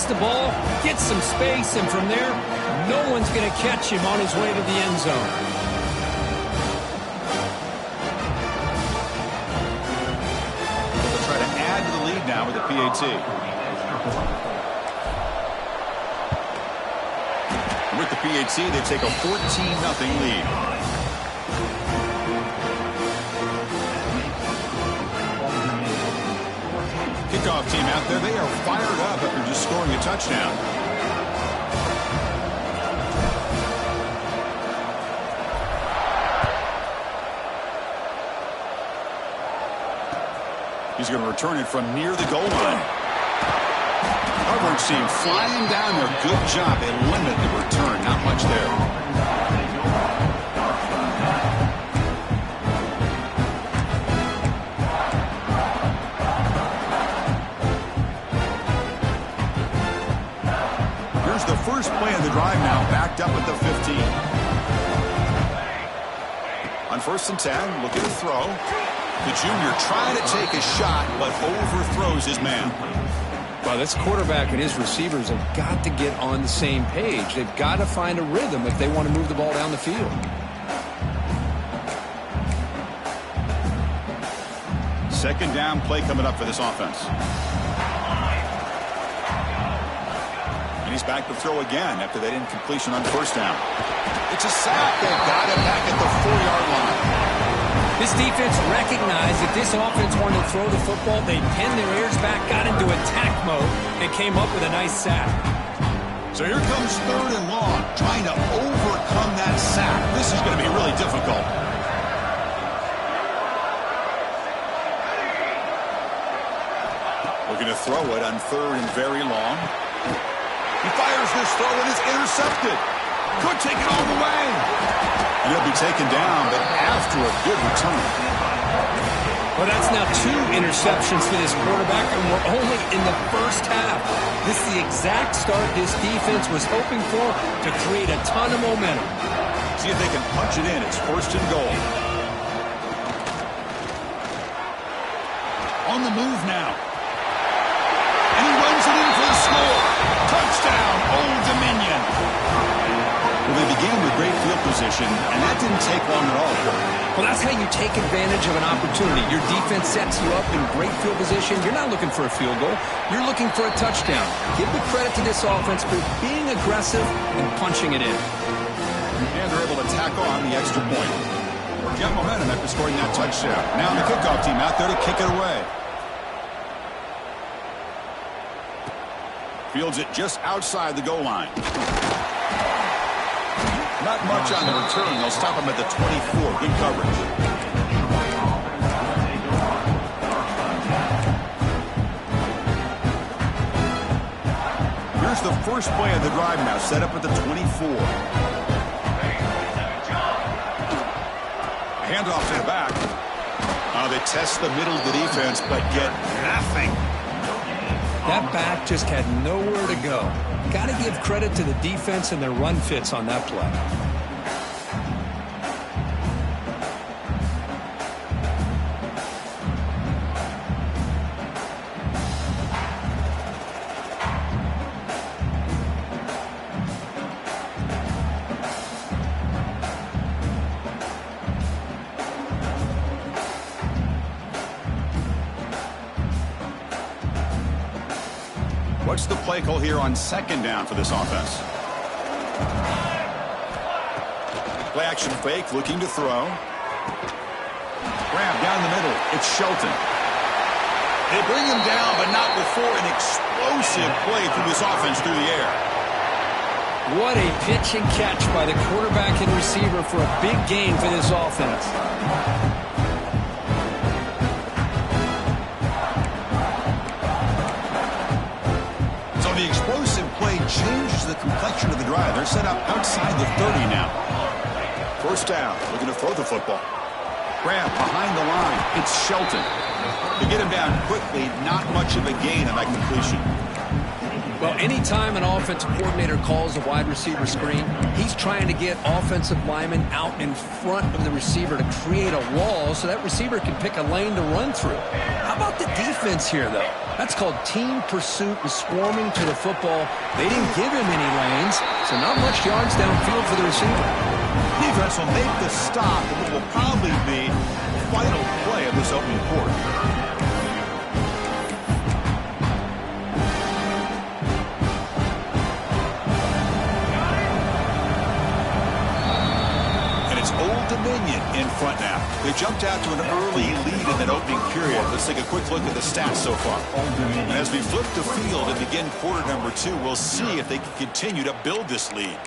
gets the ball, gets some space, and from there, no one's going to catch him on his way to the end zone. They'll try to add to the lead now with the PAT. With the PAT, they take a 14-0 lead. Kickoff team out there, they are fired up after just scoring a touchdown. He's going to return it from near the goal line. Coverage team flying down there. Good job. They limit the return. Not much there. Here's the first play of the drive now, backed up at the 15. On 1st and 10, looking to throw. The junior trying to take a shot, but overthrows his man. Well, this quarterback and his receivers have got to get on the same page. They've got to find a rhythm if they want to move the ball down the field. Second down play coming up for this offense. And he's back to throw again after that incompletion on 1st down. It's a sack. They've got it back at the 4-yard line. This defense recognized that this offense wanted to throw the football. They pinned their ears back, got into attack mode, and came up with a nice sack. So here comes 3rd and long, trying to overcome that sack. This is going to be really difficult. Looking to throw it on 3rd and very long. He fires this throw and it's intercepted. Could take it all the way. He'll be taken down, but after a good return. Well, that's now 2 interceptions for this quarterback, and we're only in the first half. This is the exact start this defense was hoping for to create a ton of momentum. See if they can punch it in. It's 1st and goal. On the move now. And he runs it in for the score. Touchdown, Old Dominion. Well, they began with great field position, and that didn't take long at all. Well, that's how you take advantage of an opportunity. Your defense sets you up in great field position. You're not looking for a field goal. You're looking for a touchdown. Give the credit to this offense for being aggressive and punching it in. And they're able to tack on the extra point. Get momentum after scoring that touchdown. Now the kickoff team out there to kick it away. Fields it just outside the goal line. Not much on the return. They'll stop him at the 24. Good coverage. Here's the first play of the drive now, set up at the 24. Handoff to the back. They test the middle of the defense, but get nothing. That back just had nowhere to go. Got to give credit to the defense and their run fits on that play. What's the play call here on 2nd down for this offense? Play action fake, looking to throw. Grab down the middle. It's Shelton. They bring him down, but not before an explosive play through this offense through the air. What a pitch and catch by the quarterback and receiver for a big gain for this offense. The explosive play changes the complexion of the drive. They're set up outside the 30 now. 1st down, looking to throw the football. Grab behind the line. It's Shelton. To get him down quickly, not much of a gain on that completion. Well, anytime an offensive coordinator calls a wide receiver screen, he's trying to get offensive linemen out in front of the receiver to create a wall so that receiver can pick a lane to run through. How about the defense here, though? That's called team pursuit and swarming to the football. They didn't give him any lanes, so not much yards downfield for the receiver. Defense will make the stop, and it will probably be the final play of this opening quarter. Old Dominion in front now. They jumped out to an early lead in that opening period. Let's take a quick look at the stats so far. And as we flip the field and begin quarter number 2, we'll see if they can continue to build this lead.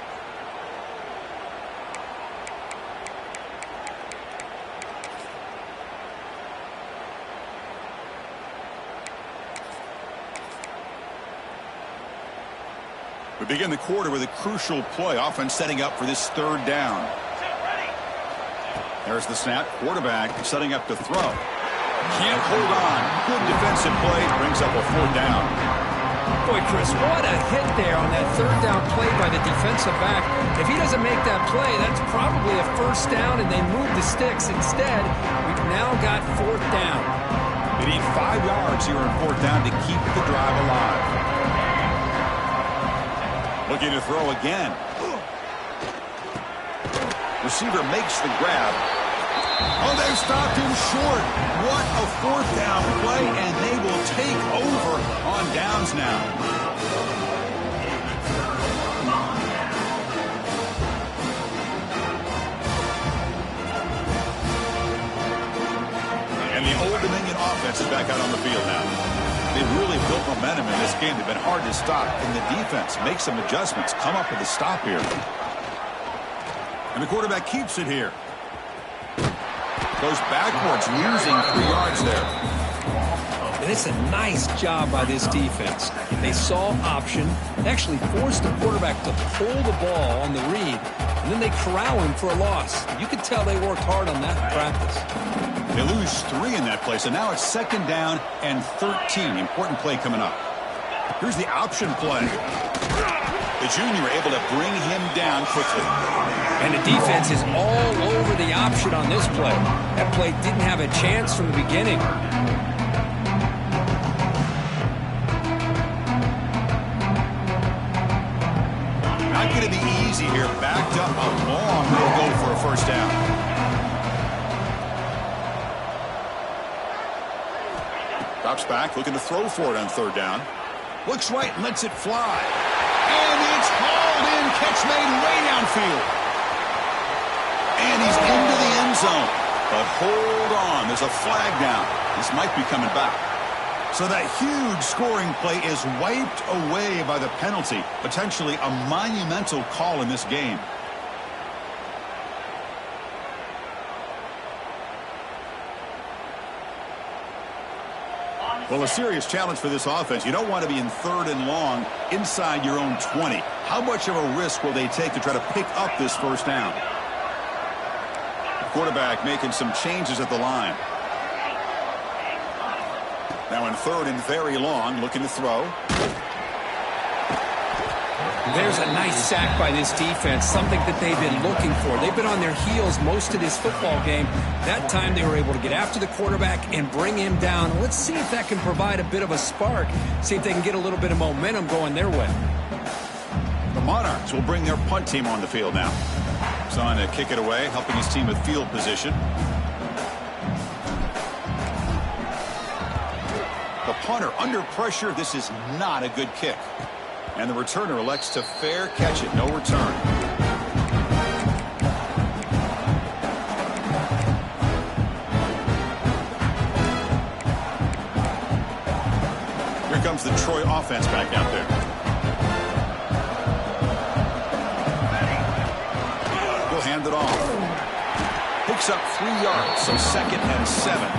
We begin the quarter with a crucial play, offense setting up for this third down. There's the snap. Quarterback setting up to throw. Can't hold on. Good defensive play. Brings up a fourth down. Boy, Chris, what a hit there on that third down play by the defensive back. If he doesn't make that play, that's probably a first down, and they move the sticks. Instead, we've now got fourth down. They need 5 yards here on fourth down to keep the drive alive. Looking to throw again. Receiver makes the grab. Oh, they've stopped him short. What a fourth down play, and they will take over on downs now. And the Old Dominion offense is back out on the field now. They've really built momentum in this game. They've been hard to stop. And the defense makes some adjustments, come up with a stop here. And the quarterback keeps it here. Goes backwards, losing 3 yards there. And it's a nice job by this defense. They saw option, actually forced the quarterback to pull the ball on the read, and then they corral him for a loss. You could tell they worked hard on that in practice. They lose 3 in that play, so now it's second down and 13. Important play coming up. Here's the option play. The junior able to bring him down quickly. And the defense is all over the option on this play. That play didn't have a chance from the beginning. Not going to be easy here. Backed up a long. They'll go for a first down. Drops back, looking to throw for it on third down. Looks right and lets it fly. And it's hauled in. Catch made way downfield. And he's into the end zone. But hold on. There's a flag down. This might be coming back. So that huge scoring play is wiped away by the penalty. Potentially a monumental call in this game. Well, a serious challenge for this offense. You don't want to be in third and long inside your own 20. How much of a risk will they take to try to pick up this first down? The quarterback making some changes at the line. Now in third and very long, looking to throw. There's a nice sack by this defense, something that they've been looking for. They've been on their heels most of this football game. That time they were able to get after the quarterback and bring him down. Let's see if that can provide a bit of a spark, see if they can get a little bit of momentum going their way. The Monarchs will bring their punt team on the field now. He's on to kick it away, helping his team with field position. The punter under pressure. This is not a good kick. And the returner elects to fair catch it. No return. Here comes the Troy offense back out there. He'll hand it off. Picks up 3 yards, so second and 7.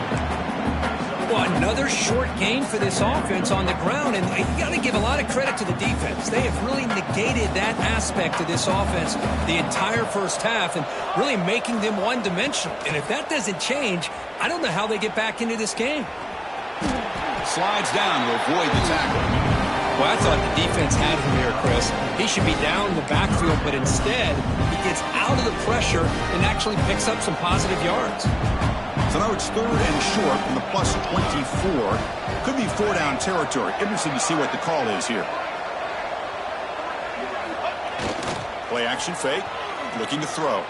Well, another short gain for this offense on the ground, and you got to give a lot of credit to the defense. They have really negated that aspect of this offense the entire first half and really making them one-dimensional. And if that doesn't change, I don't know how they get back into this game. Slides down to avoid the tackle. Well, I thought the defense had him here, Chris. He should be down in the backfield, but instead he gets out of the pressure and actually picks up some positive yards. So now it's 3rd and short from the plus 24. Could be 4-down territory. Interesting to see what the call is here. Play action fake. Looking to throw.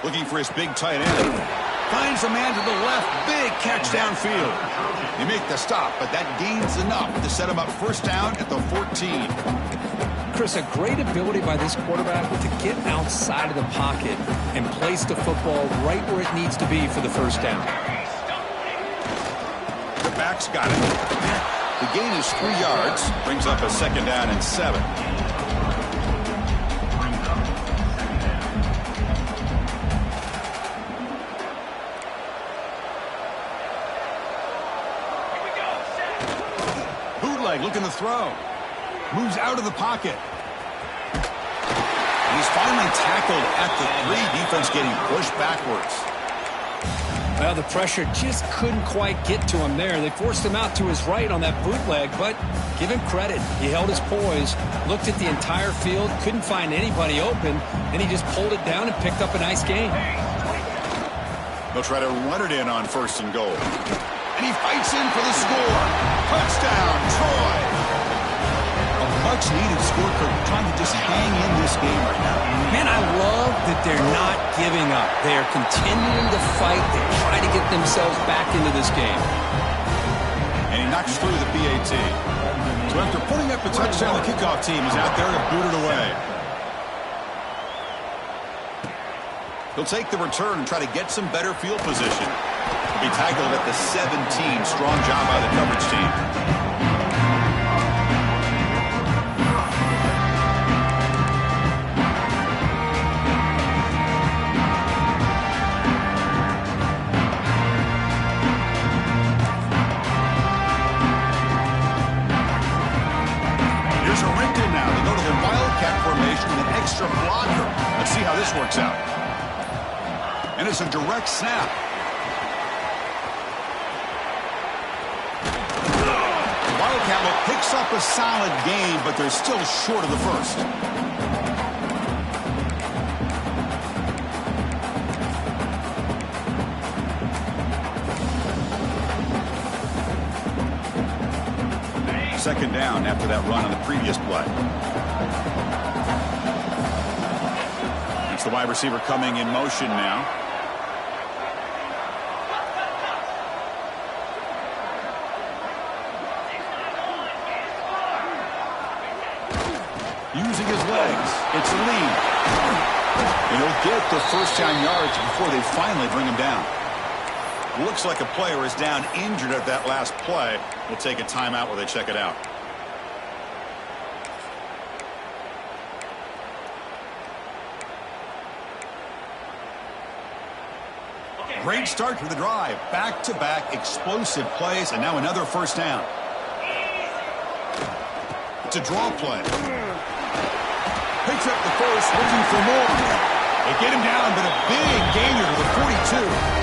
Looking for his big tight end. Finds a man to the left. Big catch downfield. They make the stop, but that gains enough to set him up 1st down at the 14. Chris, a great ability by this quarterback to get outside of the pocket and place the football right where it needs to be for the 1st down. The back's got it. The gain is 3 yards. Brings up a 2nd down and 7. Looking to throw. Moves out of the pocket. He's finally tackled at the 3. Defense getting pushed backwards. Well, the pressure just couldn't quite get to him there. They forced him out to his right on that bootleg, but give him credit. He held his poise, looked at the entire field, couldn't find anybody open, and he just pulled it down and picked up a nice gain. They'll try to run it in on 1st and goal. And he fights in for the score. Touchdown, Troy. A much-needed score, trying to just hang in this game right now. Man, I love that they're not giving up. They are continuing to fight. They try to get themselves back into this game. And he knocks through the PAT. So after putting up a touchdown, the kickoff team is out there to boot it away. He'll take the return and try to get some better field position. He'll be tackled at the 17. Strong job by the coverage team. Here's a wrinkle now. They go to the Wildcat formation with an extra blocker. Let's see how this works out. And it's a direct snap. Wildcat picks up a solid gain, but they're still short of the 1st. Second down after that run on the previous play. It's the wide receiver coming in motion now. Using his legs. It's a lead. And he'll get the 1st down yards before they finally bring him down. Looks like a player is down injured at that last play. We'll take a timeout while they check it out. Great start to the drive. Back-to-back explosive plays, and now another 1st down. It's a draw play. Picks up the 1st, looking for more. They get him down, but a big gainer to the 42.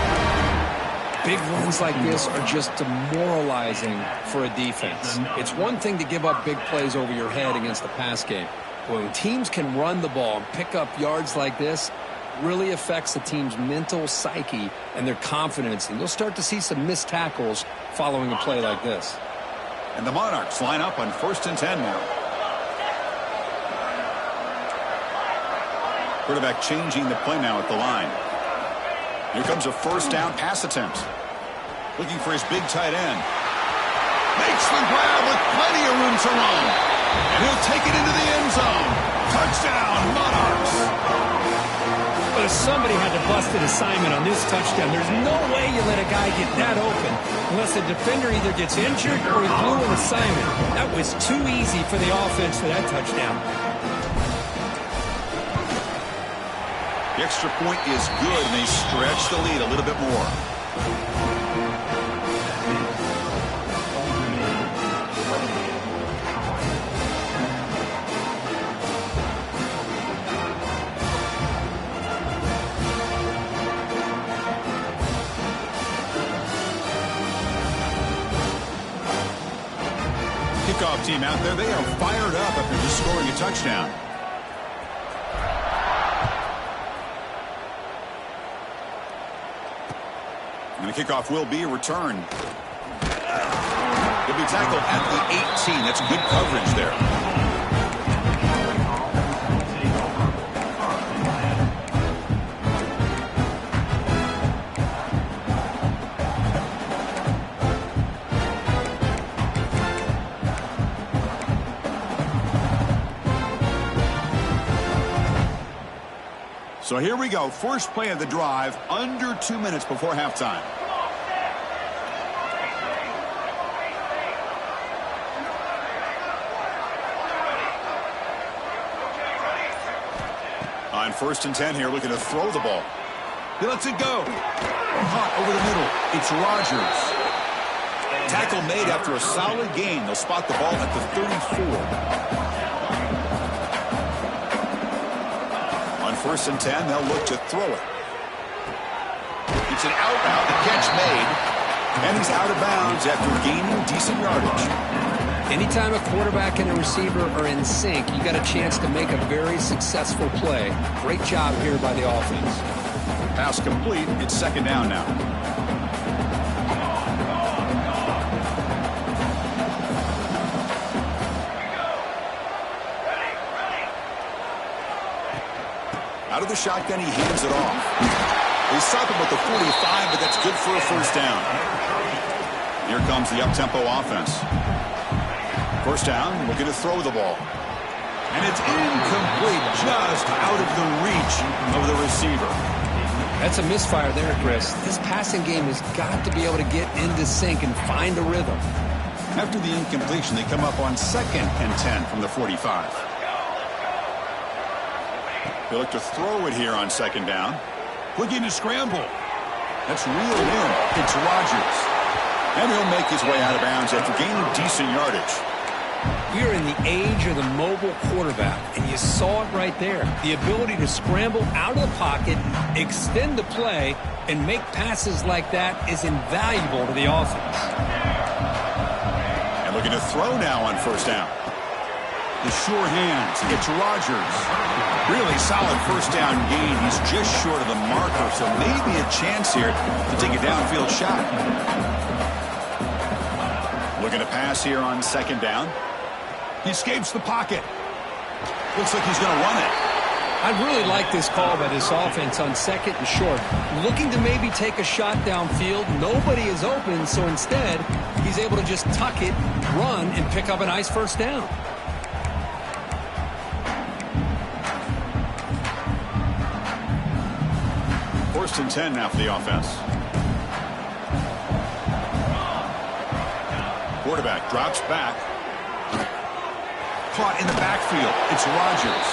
Big runs like this are just demoralizing for a defense. It's one thing to give up big plays over your head against the pass game. But when teams can run the ball and pick up yards like this, it really affects the team's mental psyche and their confidence. And you'll start to see some missed tackles following a play like this. And the Monarchs line up on 1st and 10 now. Quarterback changing the play now at the line. Here comes a 1st down pass attempt. Looking for his big tight end. Makes the grab with plenty of room to run. And he'll take it into the end zone. Touchdown, Monarchs. But somebody had to bust an assignment on this touchdown. There's no way you let a guy get that open unless the defender either gets injured or he blew an assignment. That was too easy for the offense for that touchdown. The extra point is good, and they stretch the lead a little bit more. Kickoff Team out there, they are fired up after just scoring a touchdown. And the kickoff will be a return. He'll be tackled at the 18. That's good coverage there. So here we go. First play of the drive, under 2 minutes before halftime. On 1st and 10 here, looking to throw the ball. He lets it go. Caught over the middle. It's Rodgers. Tackle made after a solid gain. They'll spot the ball at the 34. On 1st and 10, they'll look to throw it. It's an out route. The catch made. And he's out of bounds after gaining decent yardage. Anytime a quarterback and a receiver are in sync, you got a chance to make a very successful play. Great job here by the offense. Pass complete. It's 2nd down now. Out of the shotgun, he hands it off. They stop him at the 45, but that's good for a 1st down. Here comes the up-tempo offense. 1st down, looking to throw the ball. And it's incomplete, just out of the reach of the receiver. That's a misfire there, Chris. This passing game has got to be able to get into sync and find a rhythm. After the incompletion, they come up on 2nd and 10 from the 45. They look to throw it here on 2nd down. Looking to scramble. That's reeled in. It's Rodgers. And he'll make his way out of bounds after gaining decent yardage. We are in the age of the mobile quarterback, and you saw it right there. The ability to scramble out of the pocket, extend the play, and make passes like that is invaluable to the offense. And looking to throw now on 1st down. The sure hands. It's Rodgers. Really solid 1st down gain. He's just short of the marker, so maybe a chance here to take a downfield shot. Looking to pass here on 2nd down. He escapes the pocket. Looks like he's going to run it. I really like this call by this offense on 2nd and short. Looking to maybe take a shot downfield. Nobody is open, so instead, he's able to just tuck it, run, and pick up a nice 1st down. First and 10 now for the offense. Quarterback drops back. Caught in the backfield. It's Rodgers.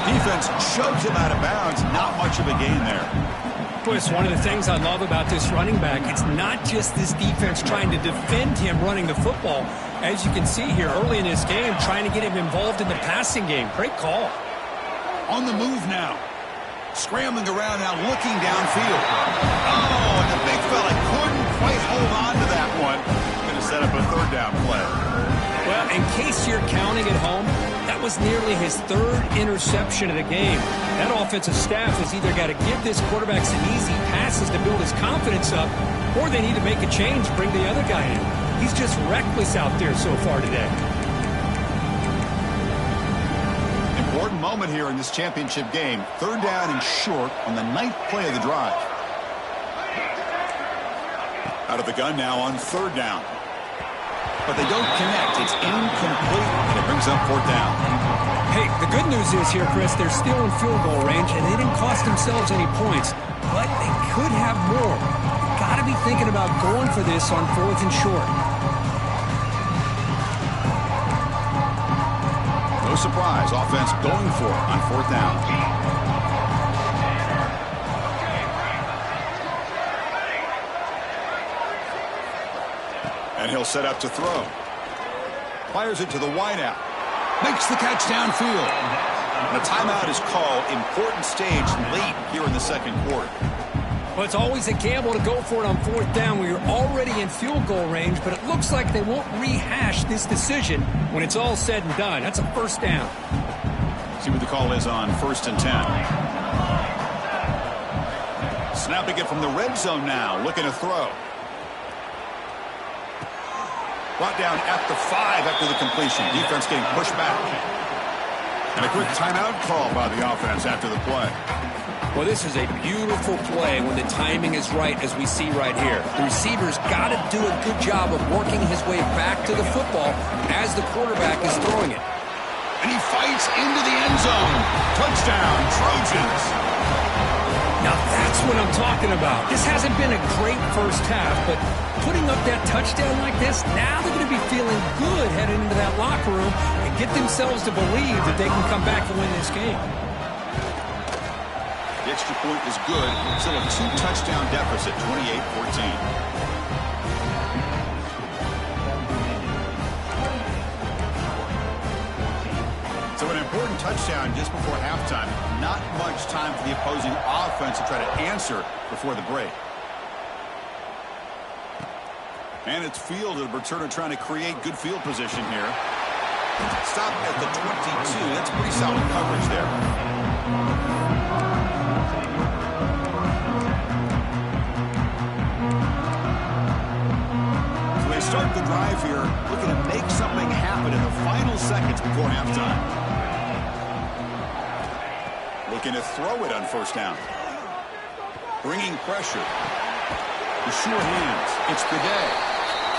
Defense shoves him out of bounds. Not much of a gain there. Chris, one of the things I love about this running back, it's not just this defense trying to defend him running the football. As you can see here early in this game, trying to get him involved in the passing game. Great call. On the move now. Scrambling around now, looking downfield. Oh, and the big fella couldn't quite hold on to that one. Going to set up a 3rd down play. Well, in case you're counting at home, that was nearly his 3rd interception of the game. That offensive staff has either got to give this quarterback some easy passes to build his confidence up, or they need to make a change, bring the other guy in. He's just reckless out there so far today. Important moment here in this championship game. 3rd down and short on the 9th play of the drive. Out of the gun now on 3rd down. But they don't connect. It's incomplete, and it brings up 4th down. Hey, the good news is here, Chris, they're still in field goal range, and they didn't cost themselves any points. But they could have more. Got to be thinking about going for this on 4th and short. No surprise, offense going for it on 4th down. And he'll set up to throw. Fires it to the wideout. Makes the catch downfield. And a timeout is called. Important stage late here in the 2nd quarter. Well, it's always a gamble to go for it on 4th down when you're already in field goal range, but it looks like they won't rehash this decision when it's all said and done. That's a 1st down. See what the call is on 1st and 10. Snapping it from the red zone now, looking to throw. Brought down at the 5 after the completion. Defense getting pushed back. And a quick timeout call by the offense after the play. Well, this is a beautiful play when the timing is right, as we see right here. The receiver's got to do a good job of working his way back to the football as the quarterback is throwing it. And he fights into the end zone. Touchdown, Trojans. Now that's what I'm talking about. This hasn't been a great first half, but putting up that touchdown like this, now they're going to be feeling good heading into that locker room and get themselves to believe that they can come back and win this game. The extra point is good. Still a 2-touchdown deficit, 28-14. So an important touchdown just before halftime. Not much time for the opposing offense to try to answer before the break. And it's fielded. Returner trying to create good field position here. Stop at the 22. That's pretty solid coverage there. Start the drive here, looking to make something happen in the final seconds before halftime. Looking to throw it on 1st down. Bringing pressure. The sure hands. It's the day.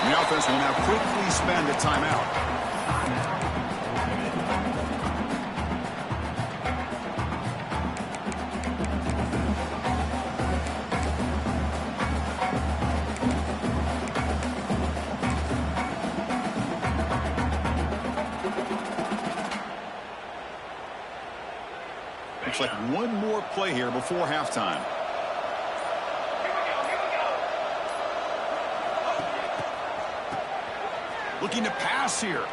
And the offense will now quickly spend a timeout. Looks like one more play here before halftime. Looking to pass here.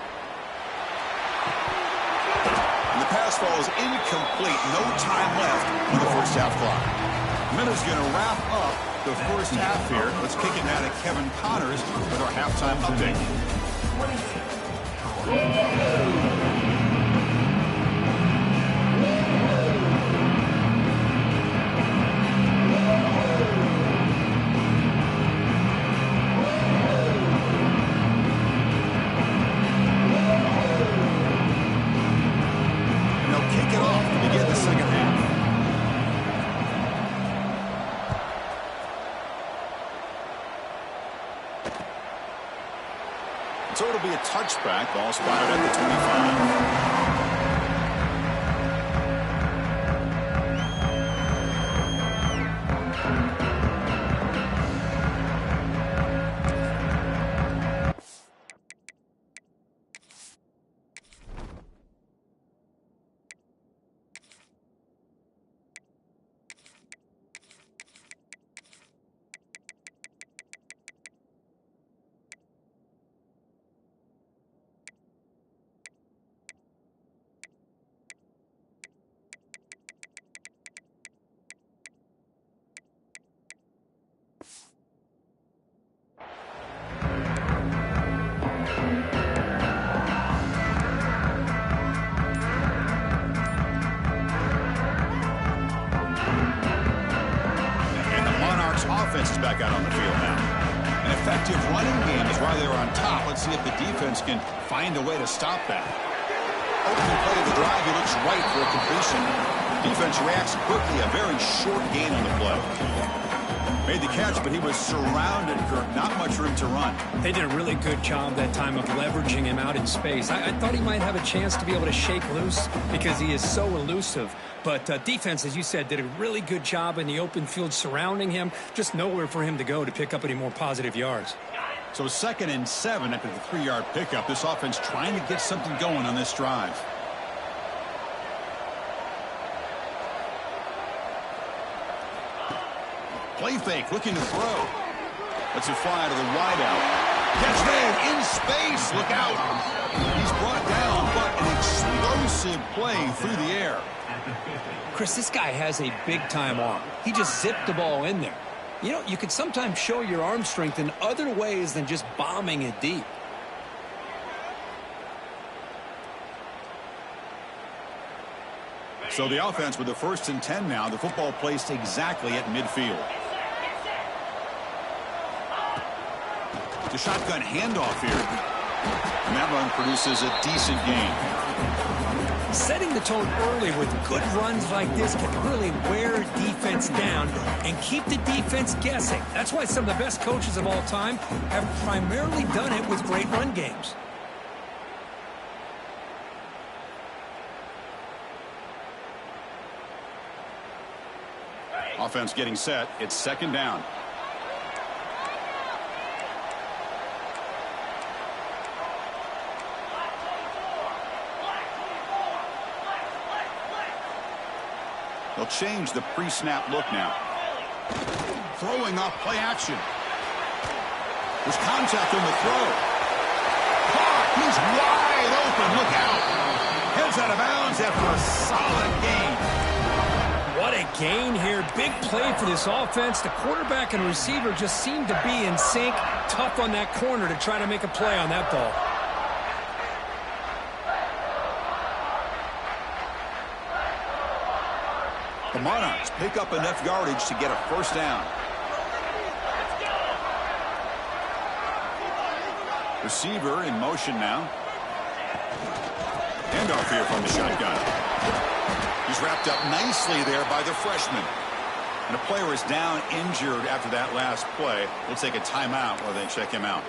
And the pass falls incomplete. No time left on the first half clock. Minute's going to wrap up the first half here. Let's kick it now to Kevin Connors with our halftime update. So it'll be a touchback. Ball spotted at the 25. Offense is back out on the field now. An effective running game is why they're on top. Let's see if the defense can find a way to stop that. Opening play of the drive, he looks right for a completion. Defense reacts quickly, a very short gain on the play. Made the catch, but he was surrounded, Kirk. Not much room to run. They did a really good job that time of leveraging him out in space. I thought he might have a chance to be able to shake loose because he is so elusive. But defense, as you said, did a really good job in the open field surrounding him. Just nowhere for him to go to pick up any more positive yards. So 2nd and 7 after the 3-yard pickup. This offense trying to get something going on this drive. Play fake, looking to throw. Lets it fly to the wideout. Catch made in space. Look out. He's brought down, but an explosive play through the air. Chris, this guy has a big-time arm. He just zipped the ball in there. You know, you can sometimes show your arm strength in other ways than just bombing it deep. So the offense with the 1st and 10 now. The football placed exactly at midfield. The shotgun handoff here. And that run produces a decent gain. Setting the tone early with good runs like this can really wear defense down and keep the defense guessing. That's why some of the best coaches of all time have primarily done it with great run games. Offense getting set. It's 2nd down. They'll change the pre-snap look now. Throwing off play action. There's contact on the throw. He's wide open. Look out. Heads out of bounds after a solid gain. What a gain here. Big play for this offense. The quarterback and receiver just seem to be in sync. Tough on that corner to try to make a play on that ball. The Monarchs pick up enough yardage to get a 1st down. Receiver in motion now. Handoff here from the shotgun. He's wrapped up nicely there by the freshman. And a player is down injured after that last play. We'll take a timeout while they check him out.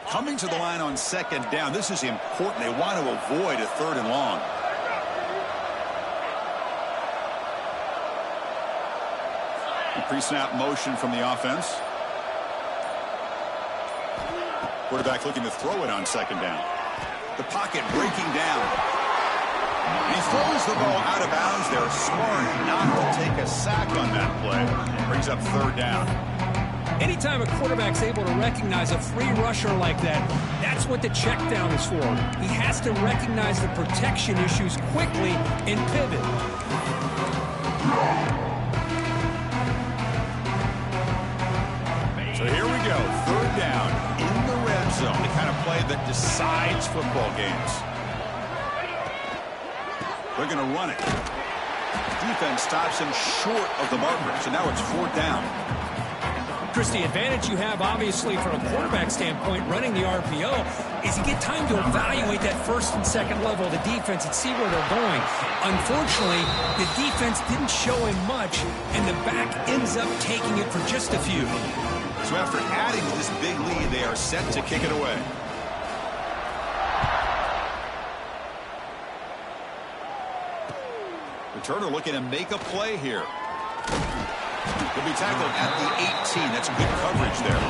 Coming to the line on 2nd down. This is important. They want to avoid a 3rd and long. Pre-snap motion from the offense. Quarterback looking to throw it on 2nd down. The pocket breaking down. And he throws the ball out of bounds there. Smart not to take a sack on that play. Brings up 3rd down. Anytime a quarterback's able to recognize a free rusher like that, that's what the check down is for. He has to recognize the protection issues quickly and pivot. So here we go, 3rd down in the red zone, the kind of play that decides football games. They're going to run it. Defense stops him short of the marker, so now it's 4th down. Chris, the advantage you have, obviously, from a quarterback standpoint, running the RPO, is you get time to evaluate that 1st and 2nd level of the defense and see where they're going. Unfortunately, the defense didn't show him much, and the back ends up taking it for just a few. So after adding to this big lead, they are set to kick it away. Returner looking to make a play here. He'll be tackled at the 18. That's good coverage there.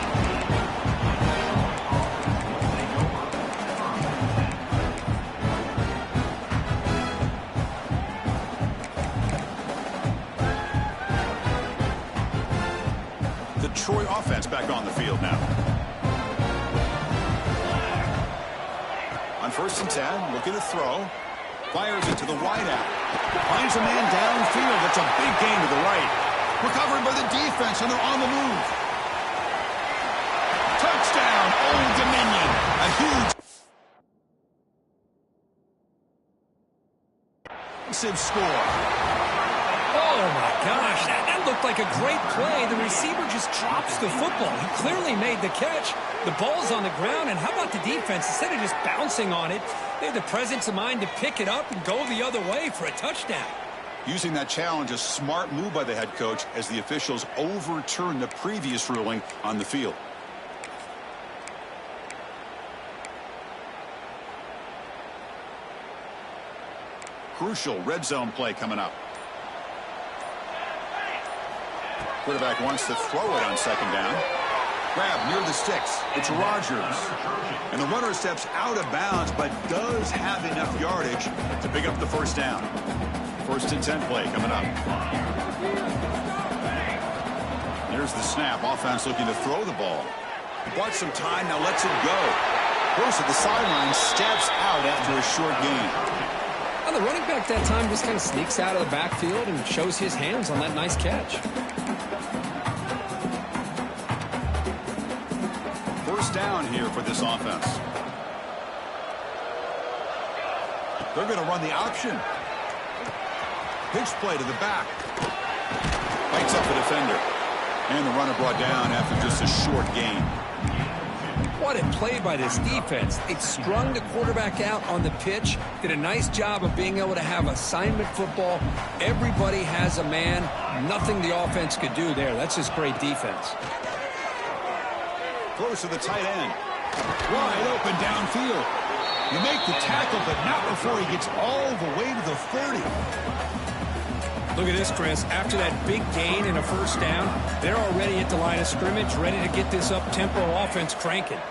Troy offense back on the field now. On 1st and 10, looking to throw. Fires it to the wideout. Finds a man downfield. That's a big gain to the right. Recovered by the defense, and they're on the move. Touchdown, Old Dominion. A huge score. Oh, my gosh, that looked like a great play. The receiver just drops the football. He clearly made the catch. The ball's on the ground, and how about the defense? Instead of just bouncing on it, they had the presence of mind to pick it up and go the other way for a touchdown. Using that challenge, a smart move by the head coach as the officials overturn the previous ruling on the field. Crucial red zone play coming up. Quarterback wants to throw it on 2nd down. Grab near the sticks. It's Rodgers. And the runner steps out of bounds, but does have enough yardage to pick up the 1st down. 1st and 10 play coming up. Here's the snap. Offense looking to throw the ball. Bought some time, now lets it go. Goes to the sideline, steps out after a short gain. Well, the running back that time just kind of sneaks out of the backfield and shows his hands on that nice catch. First down here for this offense. They're going to run the option. Pitch play to the back. Bites up a defender. And the runner brought down after just a short gain. What a play by this defense. It strung the quarterback out on the pitch. Did a nice job of being able to have assignment football. Everybody has a man. Nothing the offense could do there. That's just great defense. Close to the tight end. Wide open downfield. You make the tackle, but not before he gets all the way to the 30. Look at this, Chris. After that big gain and a first down, they're already at the line of scrimmage, ready to get this up-tempo offense cranking.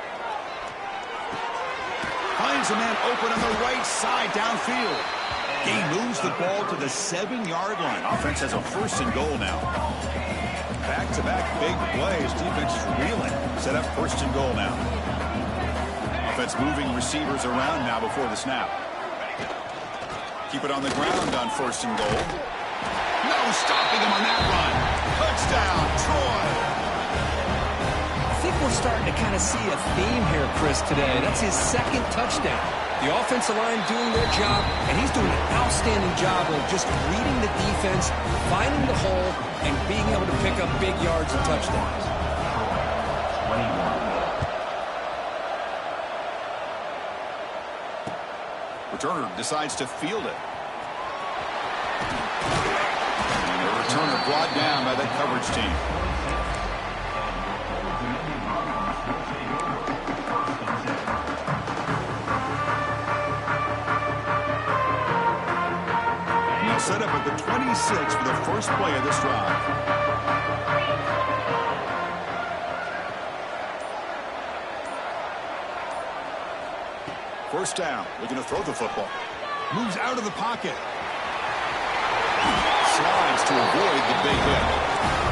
Finds a man open on the right side downfield. He moves the ball to the 7-yard line. Offense has a first and goal now. Back-to-back big plays. Defense is reeling. Set up first and goal now. Offense moving receivers around now before the snap. Keep it on the ground on first and goal. No stopping him on that run. Touchdown, Troy. I think we're starting to kind of see a theme here, Chris, today. That's his second touchdown. The offensive line doing their job, and he's doing an outstanding job of just reading the defense, finding the hole, and being able to pick up big yards and touchdowns. Returner decides to field it. Returner brought down by that coverage team. Now set up at the 26 for the first play of this drive. First down. Looking to throw the football. Moves out of the pocket. Slides to avoid the big hit.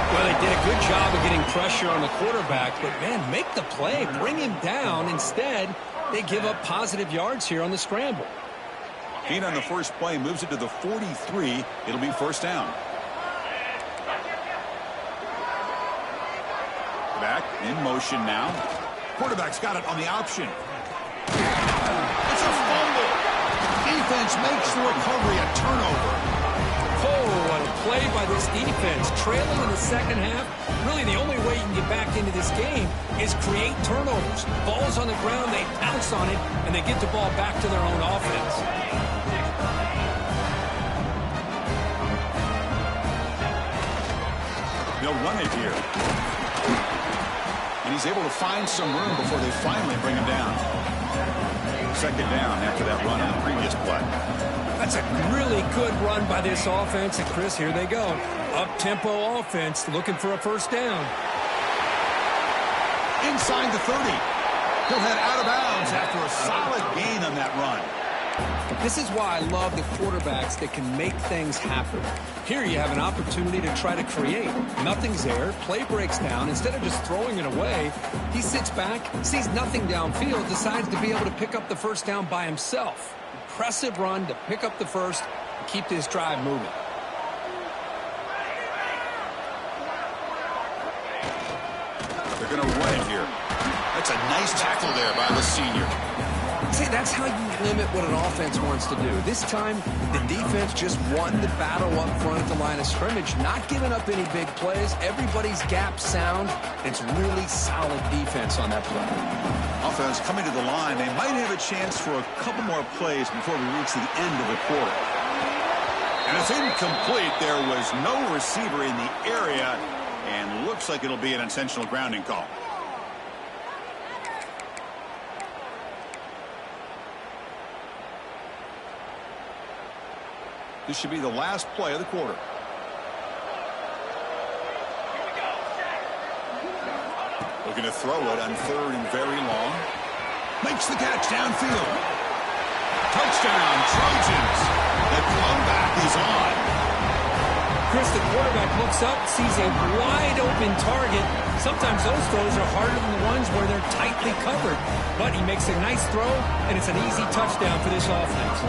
Well, they did a good job of getting pressure on the quarterback, but, man, make the play. Bring him down. Instead, they give up positive yards here on the scramble. Gain on the first play moves it to the 43. It'll be first down. Back in motion now. Quarterback's got it on the option. It's a fumble. Defense makes the recovery a turnover. Oh, what a play by this defense. Trailing in the second half. Really, the only way you can get back into this game is create turnovers. Ball's on the ground, they pounce on it, and they get the ball back to their own offense. They'll run it here. And he's able to find some room before they finally bring him down. Second down after that run on the previous play. That's a really good run by this offense. And, Chris, here they go. Up-tempo offense looking for a first down. Inside the 30. He'll head out of bounds after a solid gain on that run. This is why I love the quarterbacks that can make things happen. Here you have an opportunity to try to create. Nothing's there. Play breaks down. Instead of just throwing it away, he sits back, sees nothing downfield, decides to be able to pick up the first down by himself. Impressive run to pick up the first and keep this drive moving. They're going to run it here. That's a nice tackle there by the senior. See, that's how you limit what an offense wants to do. This time, the defense just won the battle up front at the line of scrimmage, not giving up any big plays. Everybody's gap sound. It's really solid defense on that play. Offense coming to the line. They might have a chance for a couple more plays before we reach the end of the quarter. And it's incomplete. There was no receiver in the area, and looks like it'll be an intentional grounding call. This should be the last play of the quarter. Looking to throw it on third and very long. Makes the catch downfield. Touchdown, Trojans. The comeback is on. Chris, the quarterback looks up, sees a wide-open target. Sometimes those throws are harder than the ones where they're tightly covered. But he makes a nice throw, and it's an easy touchdown for this offense.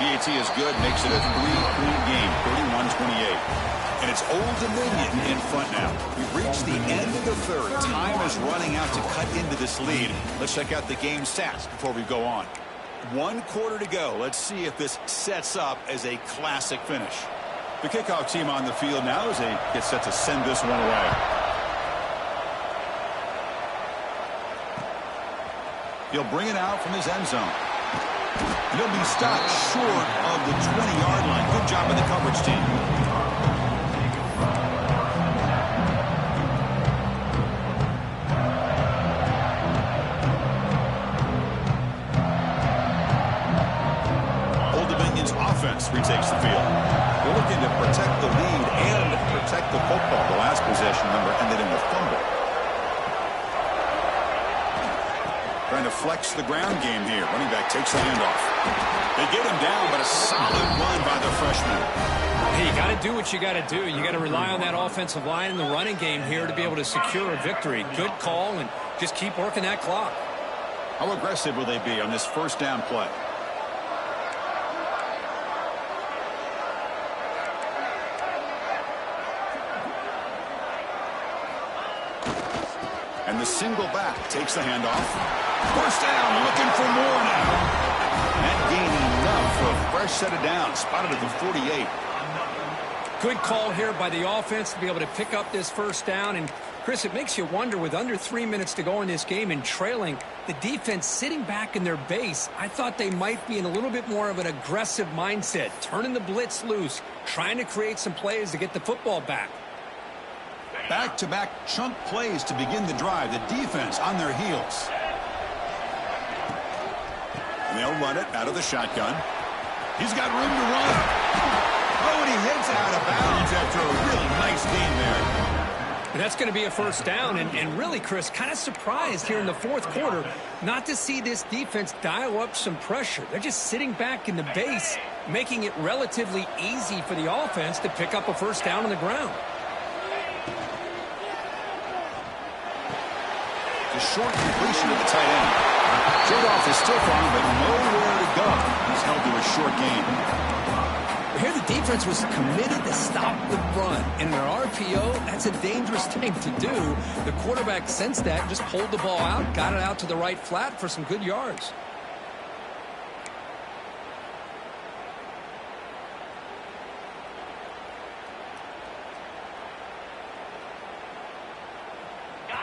BAT is good, makes it a 3-point game, 31-28. And it's Old Dominion in front now. We've reached the end of the third. Time is running out to cut into this lead. Let's check out the game stats before we go on. 1 quarter to go. Let's see if this sets up as a classic finish. The kickoff team on the field now as they get set to send this one away. He'll bring it out from his end zone. And he'll be stopped short of the 20-yard line. Good job by the coverage team. Old Dominion's offense retakes the field. They're looking to protect the lead and protect the football. The last possession, remember, ended in a fumble. Trying to flex the ground game here. Running back takes the handoff. They get him down, but a solid run by the freshman. Hey, you got to do what you got to do. You got to rely on that offensive line and the running game here to be able to secure a victory. Good call, and just keep working that clock. How aggressive will they be on this first down play? And the single back takes the handoff. First down, looking for more now. And gaining enough for a fresh set of downs. Spotted at the 48. Good call here by the offense to be able to pick up this first down. And, Chris, it makes you wonder, with under 3 minutes to go in this game and trailing, the defense sitting back in their base, I thought they might be in a little bit more of an aggressive mindset, turning the blitz loose, trying to create some plays to get the football back. Back-to-back chunk plays to begin the drive. The defense on their heels. And they'll run it out of the shotgun. He's got room to run. Oh, and he heads out of bounds after a really nice game there. And that's going to be a first down. And really, Chris, kind of surprised here in the fourth quarter not to see this defense dial up some pressure. They're just sitting back in the base, making it relatively easy for the offense to pick up a first down on the ground. A short completion of the tight end. Trade-off is still fine, but nowhere to go. He's held to a short gain. Here the defense was committed to stop the run. In an RPO, that's a dangerous thing to do. The quarterback sensed that, just pulled the ball out, got it out to the right flat for some good yards.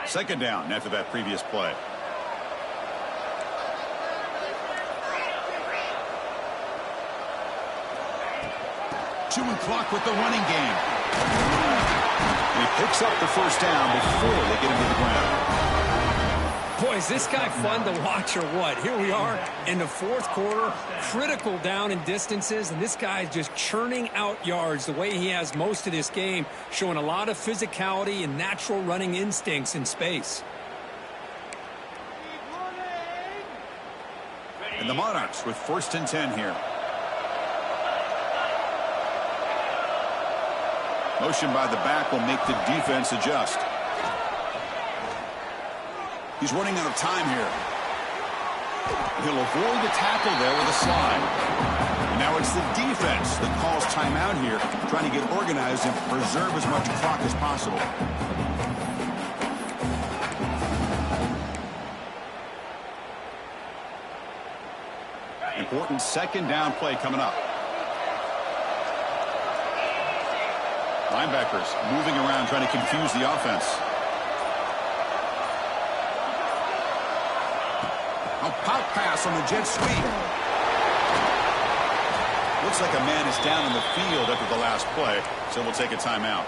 Second down after that previous play. Chewing clock with the running game. And he picks up the first down before they get him to the ground. Boy, is this guy fun to watch or what? Here we are in the fourth quarter, critical down in distances, and this guy is just churning out yards the way he has most of this game, showing a lot of physicality and natural running instincts in space. And the Monarchs with 1st and 10 here. Motion by the back will make the defense adjust. He's running out of time here. He'll avoid the tackle there with a slide. And now it's the defense that calls timeout here, trying to get organized and preserve as much clock as possible. Important second down play coming up. Linebackers moving around, trying to confuse the offense. A pop pass on the jet sweep. Looks like a man is down in the field after the last play, so we'll take a timeout.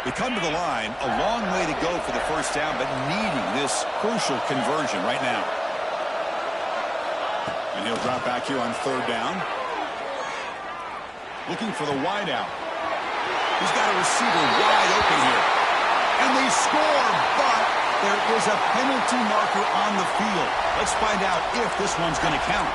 They come to the line, a long way to go for the first down, but needing this crucial conversion right now. And he'll drop back here on third down. Looking for the wide out. He's got a receiver wide open here. And they score, but there is a penalty marker on the field. Let's find out if this one's going to count.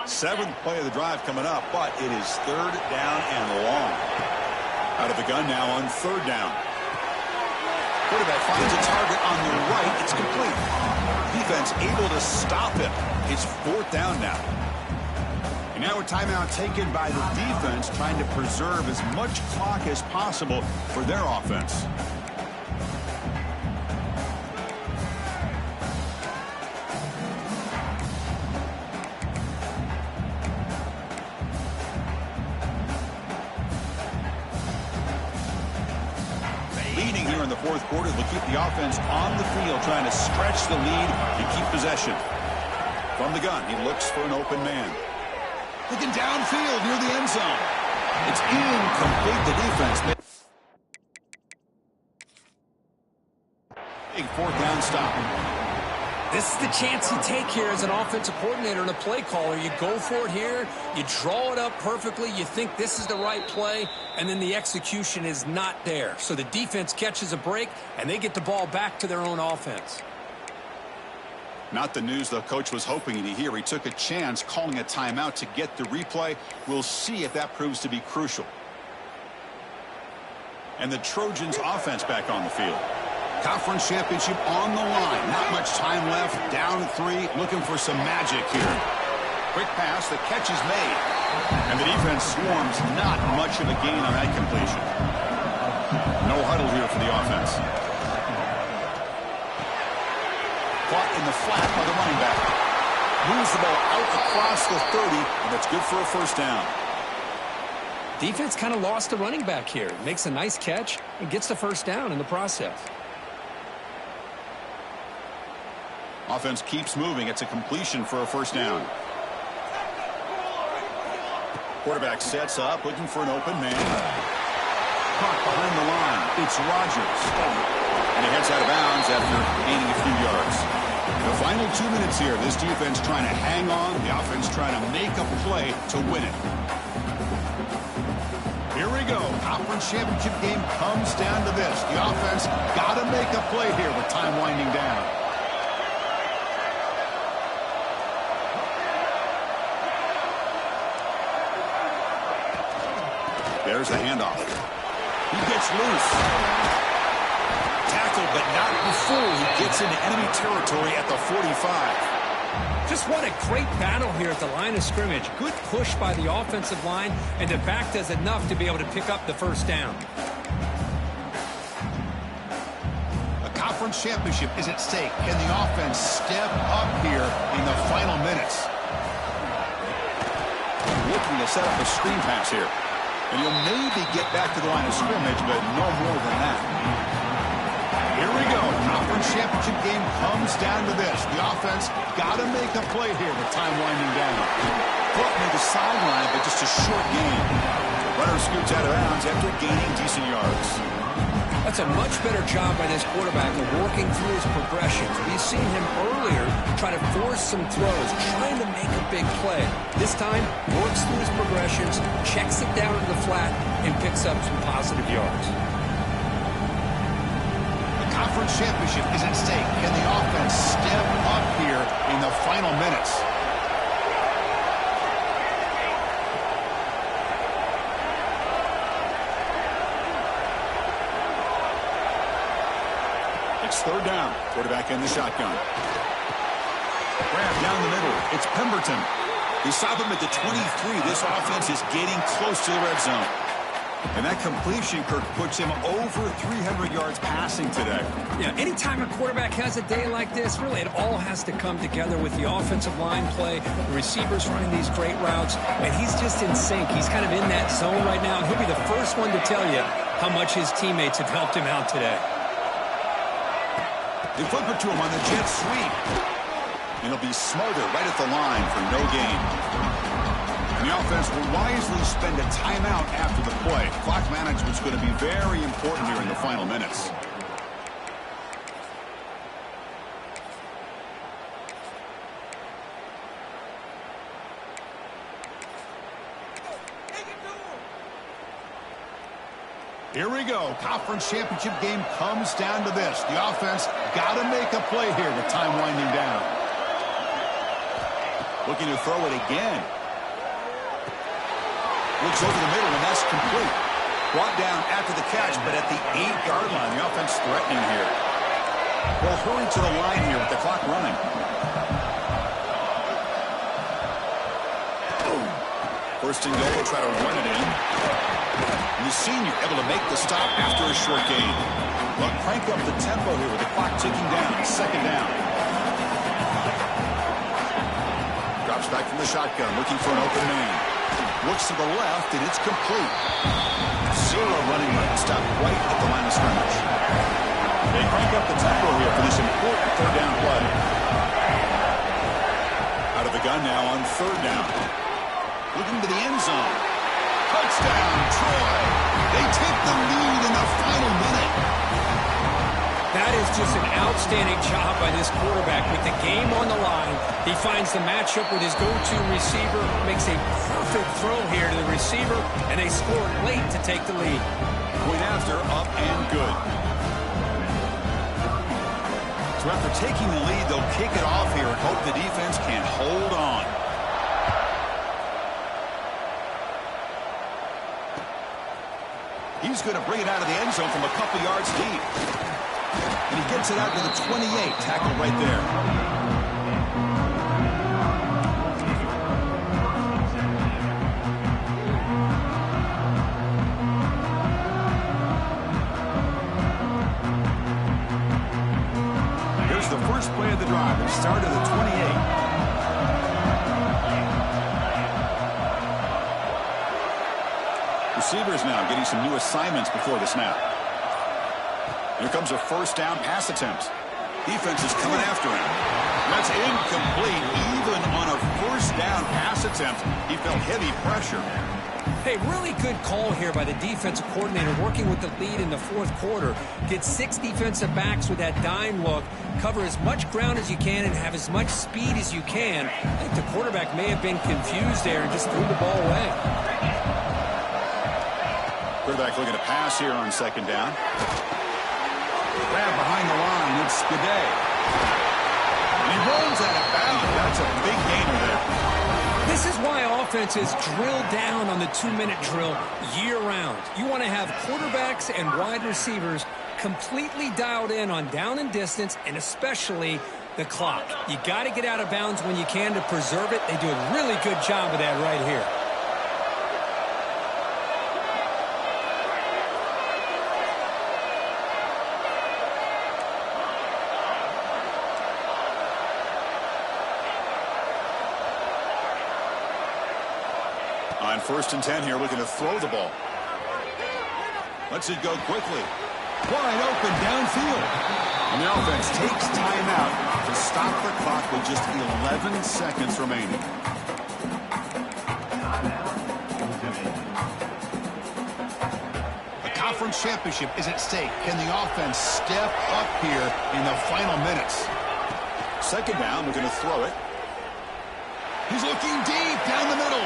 Seventh play of the drive coming up, but it is third down and long. Out of the gun now on third down. Quarterback finds a target on the right. It's complete. Defense able to stop him. It's fourth down now. And now a timeout taken by the defense, trying to preserve as much clock as possible for their offense. In the fourth quarter, they'll keep the offense on the field, trying to stretch the lead and keep possession. From the gun, he looks for an open man. Looking downfield near the end zone. It's incomplete. The defense. Big fourth down stop. This is the chance you take here as an offensive coordinator and a play caller. You go for it here, you draw it up perfectly, you think this is the right play, and then the execution is not there. So the defense catches a break, and they get the ball back to their own offense. Not the news the coach was hoping to hear. He took a chance calling a timeout to get the replay. We'll see if that proves to be crucial. And the Trojans offense back on the field. Conference championship on the line. Not much time left. Down 3. Looking for some magic here. Quick pass. The catch is made. And the defense swarms. Not much of a gain on that completion. No huddle here for the offense. Caught in the flat by the running back. Moves the ball out across the 30. And that's good for a first down. Defense kind of lost the running back here. Makes a nice catch and gets the first down in the process. Offense keeps moving. It's a completion for a first down. Quarterback sets up, looking for an open man. Caught behind the line. It's Rodgers. And he heads out of bounds after gaining a few yards. The final 2 minutes here. This defense trying to hang on. The offense trying to make a play to win it. Here we go. Conference championship game comes down to this. The offense got to make a play here with time winding down. There's the handoff. He gets loose. Tackled, but not before he gets into enemy territory at the 45. Just what a great battle here at the line of scrimmage. Good push by the offensive line, and the back does enough to be able to pick up the first down. A conference championship is at stake. Can the offense step up here in the final minutes? Looking to set up a screen pass here. And you'll maybe get back to the line of scrimmage, but no more than that. Here we go. Conference championship game comes down to this. The offense got to make a play here with time winding down. Caught near the sideline, but just a short gain. The runner scoots out of bounds after gaining decent yards. That's a much better job by this quarterback of working through his progressions. We've seen him earlier try to force some throws, trying to make a big play. This time, works through his progressions, checks it down to the flat, and picks up some positive yards. The conference championship is at stake. Can the offense step up here in the final minutes? It's third down. Quarterback in the shotgun. Grab down the middle. It's Pemberton. They stop him at the 23. This offense is getting close to the red zone. And that completion, Kirk, puts him over 300 yards passing today. Yeah, anytime a quarterback has a day like this, really it all has to come together with the offensive line play, the receivers running these great routes, and he's just in sync. He's kind of in that zone right now. He'll be the first one to tell you how much his teammates have helped him out today. They flip it to him on the jet sweep. And he'll be smothered right at the line for no gain. And the offense will wisely spend a timeout after the play. Clock management's going to be very important here in the final minutes. Here we go. Conference championship game comes down to this. The offense got to make a play here with time winding down. Looking to throw it again. Looks over the middle, and that's complete. Brought down after the catch, but at the 8-yard line, the offense threatening here. Well, hurry to the line here with the clock running. First and goal, we'll try to run it in. And the senior able to make the stop after a short gain. Well, crank up the tempo here with the clock ticking down. Second down. Drops back from the shotgun, looking for an open man. Looks to the left, and it's complete. Zero running lane. Stop right at the line of scrimmage. They crank up the tempo here for this important third down play. Out of the gun now on third down. Looking to the end zone. Touchdown, Troy. They take the lead in the final minute. That is just an outstanding job by this quarterback. With the game on the line, he finds the matchup with his go-to receiver, makes a perfect throw here to the receiver, and they score late to take the lead. Point after, up and good. So after taking the lead, they'll kick it off here and hope the defense can hold on. He's going to bring it out of the end zone from a couple yards deep. And he gets it out to the 28. Tackle right there. Here's the first play of the drive. It started at the 28. Receivers now getting some new assignments before the snap. Here comes a first down pass attempt. Defense is coming after him. That's incomplete. Even on a first down pass attempt, he felt heavy pressure. Hey, really good call here by the defensive coordinator working with the lead in the fourth quarter. Get 6 defensive backs with that dime look. Cover as much ground as you can and have as much speed as you can. I think the quarterback may have been confused there and just threw the ball away. Quarterback looking to pass here on second down. Grab behind the line. It's Gaudet. And he rolls out of bounds. That's a big gainer there. This is why offenses drill down on the 2-minute drill year-round. You want to have quarterbacks and wide receivers completely dialed in on down and distance, and especially the clock. You got to get out of bounds when you can to preserve it. They do a really good job of that right here. On first and 10 here, looking to throw the ball. Lets it go quickly. Wide open downfield. And the offense takes timeout to stop the clock with just 11 seconds remaining. A conference championship is at stake. Can the offense step up here in the final minutes? Second down, looking to throw it. He's looking deep down the middle.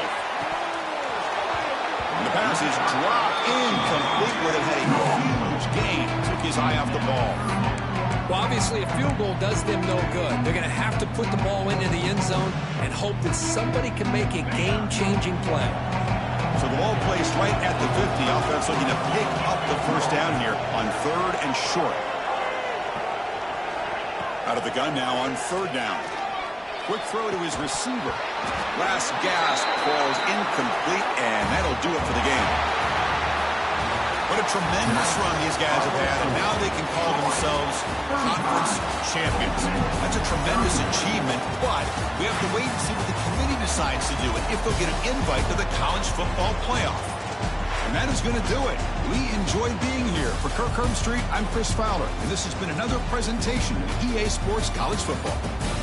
And the pass is dropped incomplete, where it had a huge gain. Took his eye off the ball. Well, obviously, a field goal does them no good. They're going to have to put the ball into the end zone and hope that somebody can make a game-changing play. So the ball placed right at the 50. Offense looking to pick up the first down here on third and short. Out of the gun now on third down. Quick throw to his receiver. Last gasp falls incomplete, and that'll do it for the game. What a tremendous run these guys have had, and now they can call themselves conference champions. That's a tremendous achievement, but we have to wait and see what the committee decides to do and if they'll get an invite to the college football playoff. And that is going to do it. We enjoyed being here. For Kirk Street, I'm Chris Fowler, and this has been another presentation of EA Sports College Football.